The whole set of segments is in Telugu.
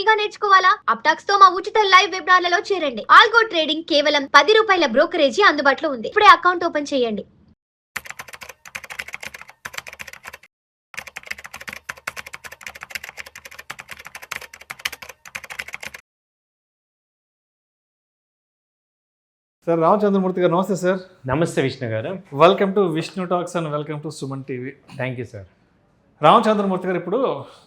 గా నేర్చుకోవాలా? అప్టాక్స్ తో మా ఉచిత లైవ్ వెబినార్లలో చేరండి. ఆల్గో ట్రేడింగ్ కేవలం ₹10 బ్రోకరేజీ అందుబాటులో ఉంది. ఇప్పుడే అకౌంట్ ఓపెన్ చేయండి. సార్ రామచంద్రమూర్తి గారు నమస్తే సార్. నమస్తే విష్ణు గారు. Welcome to Vishnu talks and welcome to Suman TV. Thank you sir. Ramachandramurthy గారు, ఇప్పుడు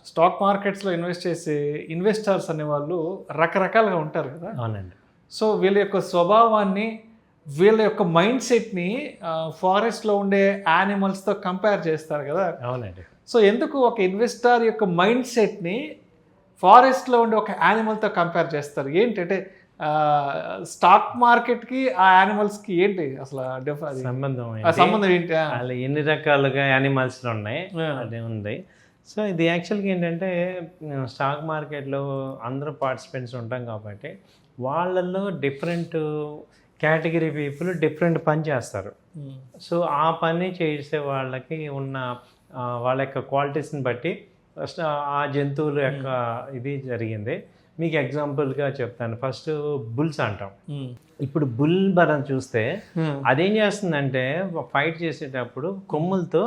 స్టాక్ మార్కెట్స్లో ఇన్వెస్ట్ చేసే ఇన్వెస్టర్స్ అనేవాళ్ళు రకరకాలుగా ఉంటారు కదా. అవునండి. సో వీళ్ళ యొక్క స్వభావాన్ని, వీళ్ళ యొక్క మైండ్ సెట్ని ఫారెస్ట్లో ఉండే యానిమల్స్తో కంపేర్ చేస్తారు కదా. అవునండి. సో ఎందుకు ఒక ఇన్వెస్టర్ యొక్క మైండ్ సెట్ని ఫారెస్ట్లో ఉండే ఒక యానిమల్తో కంపేర్ చేస్తారు? ఏంటంటే స్టాక్ మార్కెట్కి ఆ యానిమల్స్కి ఏంటి అసలు సంబంధం ఏంటి? అలా ఎన్ని రకాలుగా యానిమల్స్ ఉన్నాయి అదే ఉంది. సో ఇది యాక్చువల్గా ఏంటంటే స్టాక్ మార్కెట్లో అందరూ పార్టిసిపెంట్స్ ఉంటాం కాబట్టి వాళ్ళల్లో డిఫరెంట్ కేటగిరీ పీపుల్ డిఫరెంట్ పని చేస్తారు. సో ఆ పని చేసే వాళ్ళకి ఉన్న వాళ్ళ యొక్క క్వాలిటీస్ని బట్టి ఆ జంతువుల యొక్క ఇది జరిగింది. మీకు ఎగ్జాంపుల్గా చెప్తాను. ఫస్ట్ బుల్స్ అంటాం. ఇప్పుడు బుల్ మనం చూస్తే అదేం చేస్తుందంటే ఫైట్ చేసేటప్పుడు కొమ్ములతో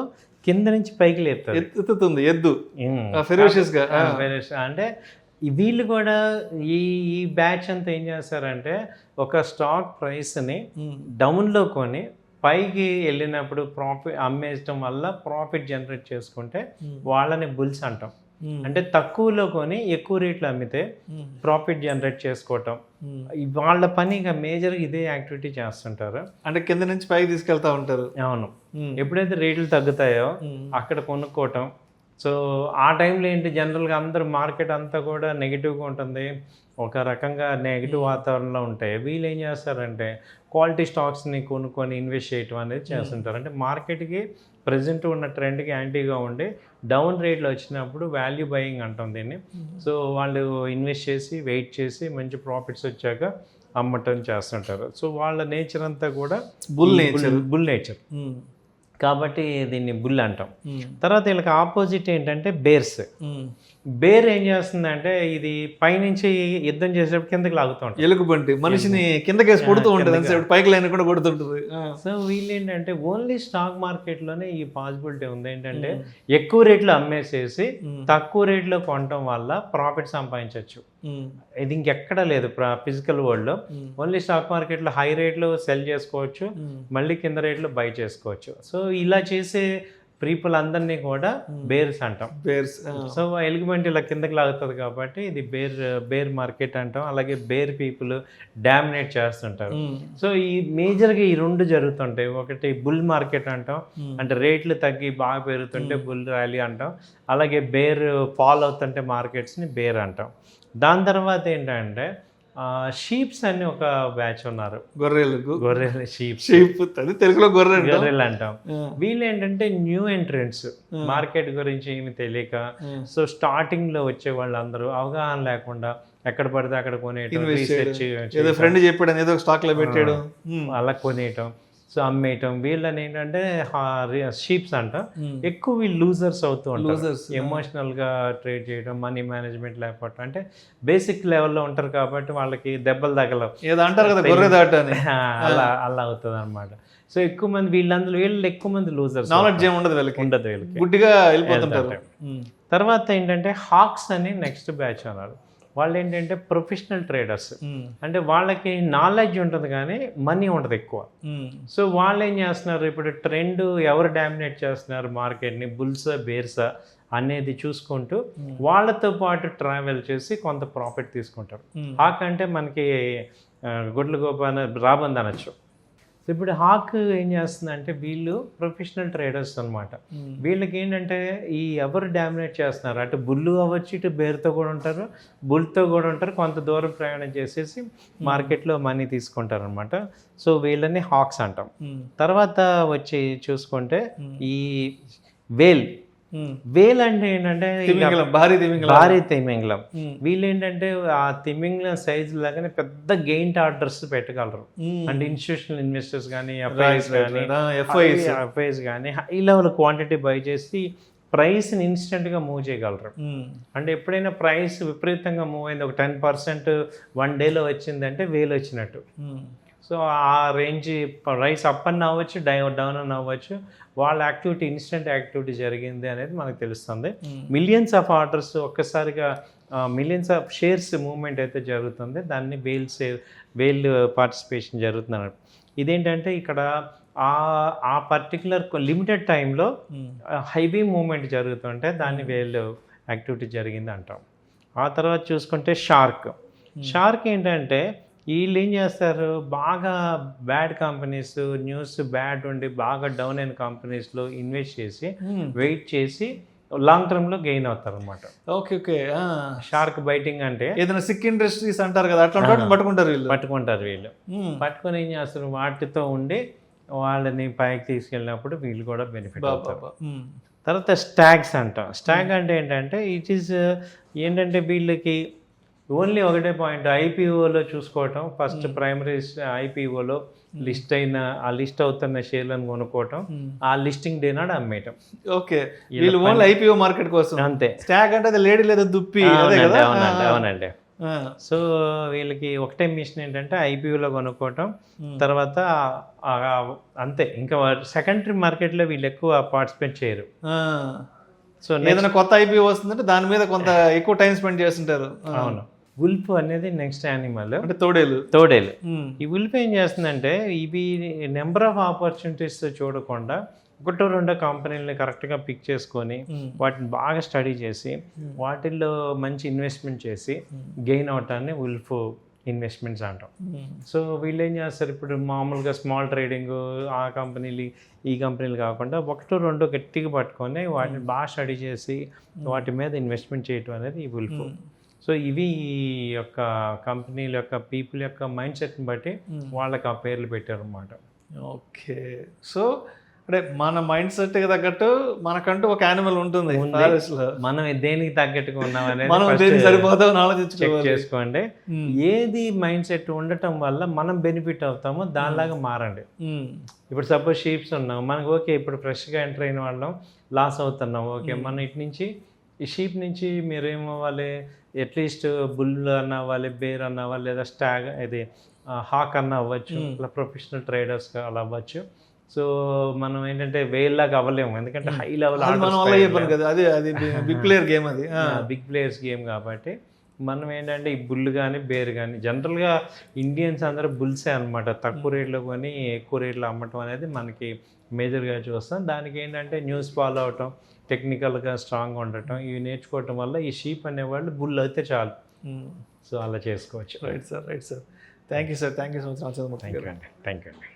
కింద నుంచి పైకి లేపుతారు, ఎత్తుతుంది ఎద్దు. అంటే వీళ్ళు కూడా ఈ బ్యాచ్ అంతా ఏం చేస్తారంటే ఒక స్టాక్ ప్రైస్ని డౌన్లో కొని పైకి వెళ్ళినప్పుడు ప్రాఫిట్ అమ్మేయడం వల్ల ప్రాఫిట్ జనరేట్ చేసుకుంటే వాళ్ళని బుల్స్ అంటాం. అంటే తక్కువలో కొని ఎక్కువ రేట్లు అమ్మితే ప్రాఫిట్ జనరేట్ చేసుకోవటం వాళ్ళ పని. ఇక మేజర్గా ఇదే యాక్టివిటీ చేస్తుంటారు. అంటే కింద నుంచి పైకి తీసుకెళ్తా ఉంటారు. అవును. ఎప్పుడైతే రేట్లు తగ్గుతాయో అక్కడ కొనుక్కోవటం. సో ఆ టైంలో ఏంటి, జనరల్గా అందరూ మార్కెట్ అంతా కూడా నెగిటివ్గా ఉంటుంది, ఒక రకంగా నెగిటివ్ వాతావరణంలో ఉంటాయి. వీళ్ళు ఏం చేస్తారంటే క్వాలిటీ స్టాక్స్ని కొనుక్కొని ఇన్వెస్ట్ చేయటం అనేది చేస్తుంటారు. అంటే మార్కెట్కి ప్రజెంట్ ఉన్న ట్రెండ్కి యాంటీగా ఉండి డౌన్ రేట్లో వచ్చినప్పుడు వాల్యూ బయింగ్ అంటాం దీన్ని. సో వాళ్ళు ఇన్వెస్ట్ చేసి వెయిట్ చేసి మంచి ప్రాఫిట్స్ వచ్చాక అమ్మటం చేస్తుంటారు. సో వాళ్ళ నేచర్ అంతా కూడా బుల్ నేచర్ కాబట్టి దీన్ని బుల్ అంటాం. తర్వాత వీళ్ళకి ఆపోజిట్ ఏంటంటే బేర్స్. బేర్ ఏం చేస్తుందంటే ఇది పైనుంచి యుద్ధం చేసేటప్పుడు కిందకి లాగుతూ ఉంటుంది, ఎలుగుబంటి మనిషిని కిందకేసి కొడుతూ ఉంటుంది, పైకి లైన్ కూడా కొడుతుంటుంది. సో వీళ్ళు ఏంటంటే ఓన్లీ స్టాక్ మార్కెట్లోనే ఈ పాసిబిలిటీ ఉంది. ఏంటంటే ఎక్కువ రేట్లో అమ్మేసేసి తక్కువ రేట్లో కొనటం వల్ల ప్రాఫిట్ సంపాదించవచ్చు. ఇది ఇంకెక్కడ లేదు ఫిజికల్ వరల్డ్లో. ఓన్లీ స్టాక్ మార్కెట్లో హై రేట్లో సెల్ చేసుకోవచ్చు, మళ్ళీ కింద రేట్లో బై చేసుకోవచ్చు. సో ఇలా చేసే పీపుల్ అందరినీ కూడా బేర్స్ అంటాం. సో ఎలిగిమెంట్ ఇలా కిందకి లాగుతుంది కాబట్టి ఇది బేర్ మార్కెట్ అంటాం. అలాగే బేర్ పీపుల్ డామినేట్ చేస్తుంటారు. సో ఈ మేజర్గా ఈ రెండు జరుగుతుంటాయి. ఒకటి బుల్ మార్కెట్ అంటాం, అంటే రేట్లు తగ్గి బాగా పెరుగుతుంటే బుల్ ర్యాలీ అంటాం. అలాగే బేర్ ఫాల్ అవుతుంటే మార్కెట్స్ని బేర్ అంటాం. దాని తర్వాత ఏంటంటే షీప్స్ అని ఒక బ్యాచ్ ఉన్నారు. గొర్రెలు షీప్ తెలుగులో గొర్రెలు అంటాం. వీళ్ళు ఏంటంటే న్యూ ఎంట్రెంట్స్, మార్కెట్ గురించి ఏమి తెలియక, సో స్టార్టింగ్ లో వచ్చే వాళ్ళందరూ అవగాహన లేకుండా ఎక్కడ పడితే అక్కడ కొనేయటం, రీసెర్చ్ ఫ్రెండ్ చెప్పాడు ఏదో స్టాక్ లో పెట్టాడు అలా కొనేయటం, సో అమ్మేయటం. వీళ్ళని ఏంటంటే షీప్స్ అంట. ఎక్కువ వీళ్ళు లూజర్స్ అవుతూ ఉంటారు. ఎమోషనల్గా ట్రేడ్ చేయడం, మనీ మేనేజ్మెంట్ లేకపోవటం, అంటే బేసిక్ లెవెల్లో ఉంటారు కాబట్టి వాళ్ళకి దెబ్బలు తగలవు, ఏదో అంటారు కదా గొర్రె దాట అని. అలా అవుతుంది అనమాట. సో ఎక్కువ మంది వీళ్ళు ఎక్కువ మంది లూజర్స్, నాలెడ్జ్ ఏమి ఉండదు వీళ్ళకి, గుడ్డిగా వెళ్ళిపోతుంటారు. తర్వాత ఏంటంటే హాక్స్ అని నెక్స్ట్ బ్యాచ్ అన్నారు. వాళ్ళు ఏంటంటే ప్రొఫెషనల్ ట్రేడర్స్. అంటే వాళ్ళకి నాలెడ్జ్ ఉంటుంది కానీ మనీ ఉంటుంది ఎక్కువ. సో వాళ్ళు ఏం చేస్తున్నారు, ఇప్పుడు ట్రెండ్ ఎవరు డామినేట్ చేస్తున్నారు మార్కెట్ని, బుల్సా బేర్సా అనేది చూసుకుంటూ వాళ్ళతో పాటు ట్రావెల్ చేసి కొంత ప్రాఫిట్ తీసుకుంటారు. హాక్ అంటే మనకి గుడ్ల గోప రాబంది అనొచ్చు. ఇప్పుడు హాక్ ఏం చేస్తుందంటే వీళ్ళు ప్రొఫెషనల్ ట్రేడర్స్ అనమాట. వీళ్ళకి ఏంటంటే ఈ ఎవరు డామినేట్ చేస్తున్నారు, అటు బుల్లు అవ్వచ్చు, ఇటు బేర్తో కూడా ఉంటారు, బుల్తో కూడా ఉంటారు, కొంత దూరం ప్రయాణం చేసేసి మార్కెట్లో మనీ తీసుకుంటారు అనమాట. సో వీళ్ళని హాక్స్ అంటాం. తర్వాత వచ్చి చూసుకుంటే ఈ వేల్ అంటే ఏంటంటే భారీ తిమింగలం. వీళ్ళు ఏంటంటే ఆ తిమింగలం సైజ్ లాగానే పెద్ద గెయింట్ ఆర్డర్స్ పెట్టగలరు. అంటే ఇన్స్టిట్యూషనల్ ఇన్వెస్టర్స్ కానీ ఎఫ్ఐఎస్ కానీ హై లెవెల్ క్వాంటిటీ బై చేసి ప్రైస్ని ఇన్స్టెంట్గా మూవ్ చేయగలరు. అంటే ఎప్పుడైనా ప్రైస్ విపరీతంగా మూవ్ అయింది, ఒక 10% 1 డేలో వచ్చిందంటే 1000 వచ్చినట్టు. సో ఆ రేంజ్ ప్రైస్ అప్ అని అవ్వచ్చు, డౌన్ అని అవ్వచ్చు, వాళ్ళ యాక్టివిటీ ఇన్స్టెంట్ యాక్టివిటీ జరిగింది అనేది మనకు తెలుస్తుంది. మిలియన్స్ ఆఫ్ ఆర్డర్స్ ఒక్కసారిగా, మిలియన్స్ ఆఫ్ షేర్స్ మూవ్మెంట్ అయితే జరుగుతుంది, దాన్ని వేల్ పార్టిసిపేషన్ జరుగుతుంది అన్నట్టు. ఇదేంటంటే ఇక్కడ ఆ పర్టికులర్ లిమిటెడ్ టైంలో హైవీ మూవ్మెంట్ జరుగుతుంటే దాన్ని వేల్ యాక్టివిటీ జరిగింది అంటాం. ఆ తర్వాత చూసుకుంటే షార్క్ ఏంటంటే వీళ్ళు ఏం చేస్తారు, బాగా బ్యాడ్ కంపెనీస్, న్యూస్ బ్యాడ్ ఉండి బాగా డౌన్ అయిన కంపెనీస్లో ఇన్వెస్ట్ చేసి వెయిట్ చేసి లాంగ్ టర్మ్లో గెయిన్ అవుతారు అనమాట. ఓకే. షార్క్ బైటింగ్ అంటే ఏదైనా సిక్ ఇండస్ట్రీస్ అంటారు కదా, అట్లా పట్టుకుంటారు వీళ్ళు. పట్టుకొని ఏం చేస్తారు, వాటితో ఉండి వాళ్ళని పైకి తీసుకెళ్ళినప్పుడు వీళ్ళు కూడా బెనిఫిట్ అవుతారు. తర్వాత స్టాగ్ అంటే ఏంటంటే ఇట్ ఈస్ ఏంటంటే వీళ్ళకి ఓన్లీ ఒకటే పాయింట్, ఐపీఓలో చూసుకోవటం, ఫస్ట్ ప్రైమరీ ఐపీఓలో లిస్ట్ అయిన ఆ లిస్ట్ అవుతున్న షేర్లను కొనుక్కోవటం, ఆ లిస్టింగ్ డే నాడు అమ్మేయటం. ఓకే, వీళ్ళు ఓన్లీ ఐపీఓ మార్కెట్ కోసం. అంతే. స్టాగ్ అంటే అది లేడీ లేదా దుప్పి. అవునండి. సో వీళ్ళకి ఒకటే మిషన్ ఏంటంటే ఐపీఓలో కొనుక్కోవటం, తర్వాత అంతే. ఇంకా సెకండరీ మార్కెట్లో వీళ్ళు ఎక్కువ పార్టిసిపేట్ చేయరు. సో ఏదైనా కొత్త ఐపీఓ వస్తుందంటే దాని మీద కొంత ఎక్కువ టైం స్పెండ్ చేస్తుంటారు. అవును. ఉల్ఫ్ అనేది నెక్స్ట్ యానిమల్, అంటే తోడేలు. ఈ ఉల్ఫ్ ఏం చేస్తుందంటే ఇవి నెంబర్ ఆఫ్ ఆపర్చునిటీస్ చూడకుండా ఒకటో రెండో కంపెనీలని కరెక్ట్గా పిక్ చేసుకొని వాటిని బాగా స్టడీ చేసి వాటిల్లో మంచి ఇన్వెస్ట్మెంట్ చేసి గెయిన్ అవటాన్ని ఉల్ఫ్ ఇన్వెస్ట్మెంట్స్ అంటాం. సో వీళ్ళు ఏం చేస్తారు, ఇప్పుడు మామూలుగా స్మాల్ ట్రేడింగ్ ఆ కంపెనీలు ఈ కంపెనీలు కాకుండా ఒకటో రెండో గట్టిగా పట్టుకొని వాటిని బాగా స్టడీ చేసి వాటి మీద ఇన్వెస్ట్మెంట్ చేయటం అనేది ఈ ఉల్ఫ్. సో ఇవి ఈ యొక్క కంపెనీల యొక్క పీపుల్ యొక్క మైండ్ సెట్ని బట్టి వాళ్ళకి ఆ పేర్లు పెట్టారు అన్నమాట. ఓకే. సో అంటే మన మైండ్ సెట్ తగ్గట్టు మనకంటూ ఒక యానిమల్ ఉంటుంది. మనం దేనికి తగ్గట్టుగా ఉన్నాం అనేది చెక్ చేసుకోండి. ఏది మైండ్ సెట్ ఉండటం వల్ల మనం బెనిఫిట్ అవుతామో దానిలాగా మారండి. ఇప్పుడు సపోజ్ షీప్స్ ఉన్నాం, మనకు ఓకే ఇప్పుడు ఫ్రెష్గా ఎంటర్ అయిన వాళ్ళం లాస్ అవుతున్నాం, ఓకే మనం ఇటు నుంచి ఈ షీప్ నుంచి మీరు ఏమవ్వాలి, అట్లీస్ట్ బుల్ అన్న అవ్వాలి, బేర్ అన్న అవ్వాలి, లేదా స్టాగ్ ఇది హాక్ అన్న అవ్వచ్చు, ఇలా ప్రొఫెషనల్ ట్రేడర్స్గా అలా అవ్వచ్చు. సో మనం ఏంటంటే వేల్లాగా అవ్వలేము, ఎందుకంటే high level big players game కాబట్టి మనం ఏంటంటే ఈ బుల్ కానీ బేర్ కానీ జనరల్గా ఇండియన్స్ అందరూ బుల్సే అనమాట. తక్కువ రేట్లో కొని ఎక్కువ రేట్లో అమ్మటం అనేది మనకి మేజర్గా చూస్తాం. దానికి ఏంటంటే న్యూస్ ఫాలో అవటం, టెక్నికల్గా స్ట్రాంగ్గా ఉండటం, ఇవి నేర్చుకోవటం వల్ల ఈ షీప్ అనేవాళ్ళు బుల్ అయితే చాలు. సో అలా చేసుకోవచ్చు. Right sir. Thank you sir. Thank you so much. Thank you అండి.